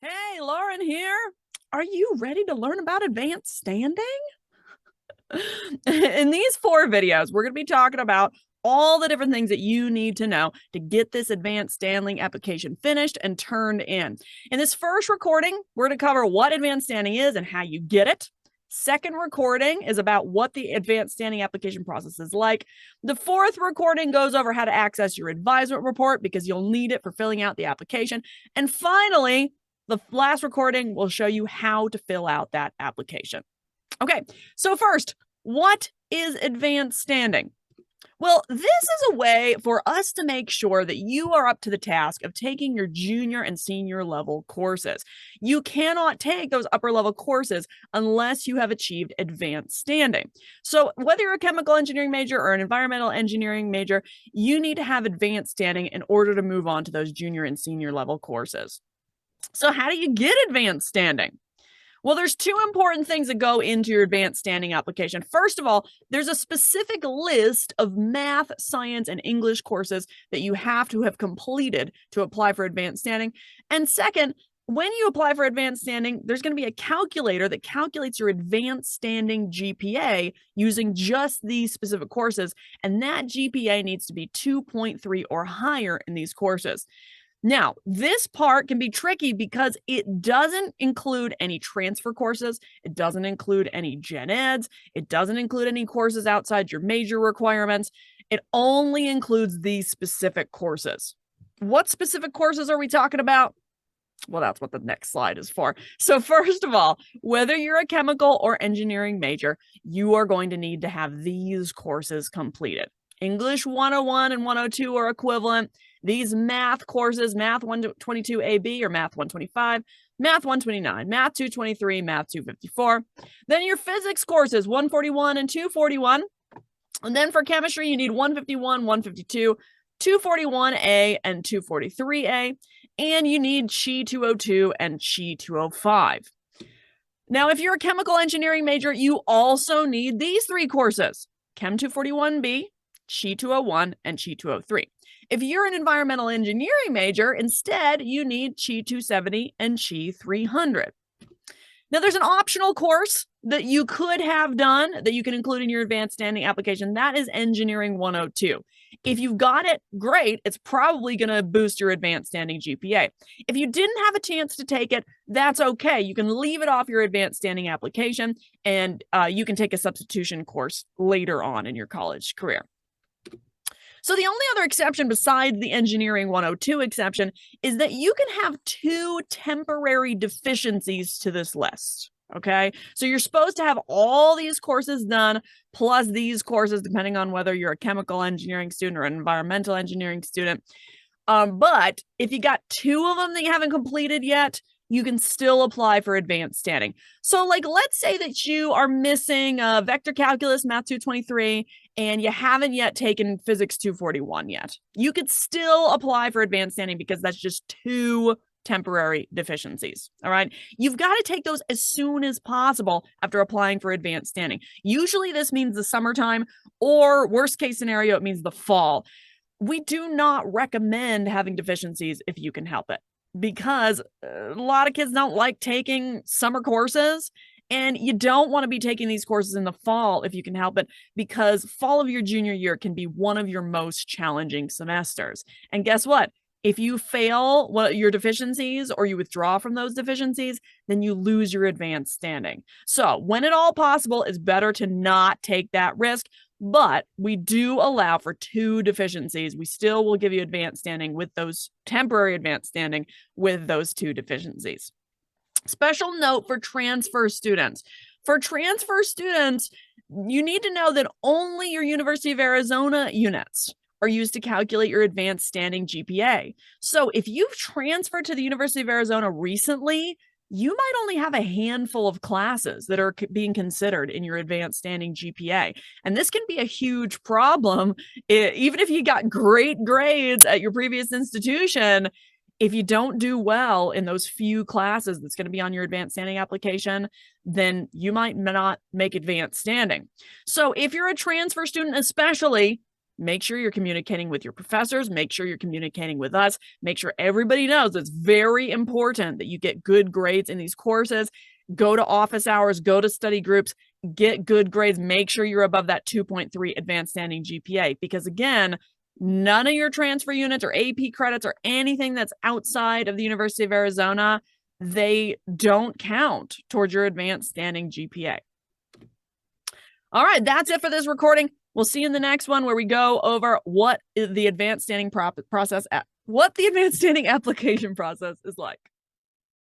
Hey, Lauren here. Are you ready to learn about advanced standing? In these 4 videos, we're going to be talking about all the different things that you need to know to get this advanced standing application finished and turned in. In this first recording, we're going to cover what advanced standing is and how you get it. Second recording is about what the advanced standing application process is like. The fourth recording goes over how to access your advisement report because you'll need it for filling out the application. And finally, the last recording will show you how to fill out that application. Okay, so first, what is advanced standing? Well, this is a way for us to make sure that you are up to the task of taking your junior and senior level courses. You cannot take those upper level courses unless you have achieved advanced standing. So whether you're a chemical engineering major or an environmental engineering major, you need to have advanced standing in order to move on to those junior and senior level courses. So how do you get advanced standing? Well, there's 2 important things that go into your advanced standing application. First of all, there's a specific list of math, science, and English courses that you have to have completed to apply for advanced standing. And second, when you apply for advanced standing, there's going to be a calculator that calculates your advanced standing GPA using just these specific courses. And that GPA needs to be 2.3 or higher in these courses. Now, this part can be tricky because it doesn't include any transfer courses. It doesn't include any gen eds. It doesn't include any courses outside your major requirements. It only includes these specific courses. What specific courses are we talking about? Well, that's what the next slide is for. So first of all, whether you're a chemical or engineering major, you are going to need to have these courses completed. English 101 and 102 are equivalent. These math courses, Math 122 AB or Math 125, Math 129, Math 223, Math 254. Then your physics courses, 141 and 241. And then for chemistry, you need 151, 152, 241A and 243A. And you need Chi 202 and Chi 205. Now, if you're a chemical engineering major, you also need these 3 courses, Chem 241B, Chi 201, and Chi 203. If you're an environmental engineering major, instead, you need Chi 270 and Chi 300. Now, there's an optional course that you could have done that you can include in your advanced standing application. That is Engineering 102. If you've got it, great. It's probably going to boost your advanced standing GPA. If you didn't have a chance to take it, that's okay. You can leave it off your advanced standing application, and you can take a substitution course later on in your college career. So the only other exception besides the Engineering 102 exception is that you can have 2 temporary deficiencies to this list. Okay, so you're supposed to have all these courses done plus these courses, depending on whether you're a chemical engineering student or an environmental engineering student. But if you got 2 of them that you haven't completed yet, you can still apply for advanced standing. So like, let's say that you are missing vector calculus, Math 223, and you haven't yet taken physics 241 yet. You could still apply for advanced standing because that's just 2 temporary deficiencies. All right. You've got to take those as soon as possible after applying for advanced standing. Usually this means the summertime, or worst case scenario, it means the fall. We do not recommend having deficiencies if you can help it, because a lot of kids don't like taking summer courses, and you don't want to be taking these courses in the fall if you can help it, because fall of your junior year can be one of your most challenging semesters. And guess what? If you fail your deficiencies or you withdraw from those deficiencies, then you lose your advanced standing. So when at all possible, it's better to not take that risk. But we do allow for 2 deficiencies. We still will give you advanced standing with those temporary advanced standing with those 2 deficiencies. Special note for transfer students. For transfer students, you need to know that only your University of Arizona units are used to calculate your advanced standing GPA. So if you've transferred to the University of Arizona recently, you might only have a handful of classes that are being considered in your advanced standing GPA. And this can be a huge problem. Even if you got great grades at your previous institution, if you don't do well in those few classes that's going to be on your advanced standing application, then you might not make advanced standing. So if you're a transfer student especially, Make sure you're communicating with your professors. Make sure you're communicating with us. Make sure everybody knows it's very important that you get good grades in these courses. Go to office hours, go to study groups, get good grades. Make sure you're above that 2.3 advanced standing GPA, because again, none of your transfer units or AP credits or anything that's outside of the University of Arizona, they don't count towards your advanced standing GPA. All right, that's it for this recording. We'll see you in the next one, where we go over what the advanced standing process, what the advanced standing application process is like.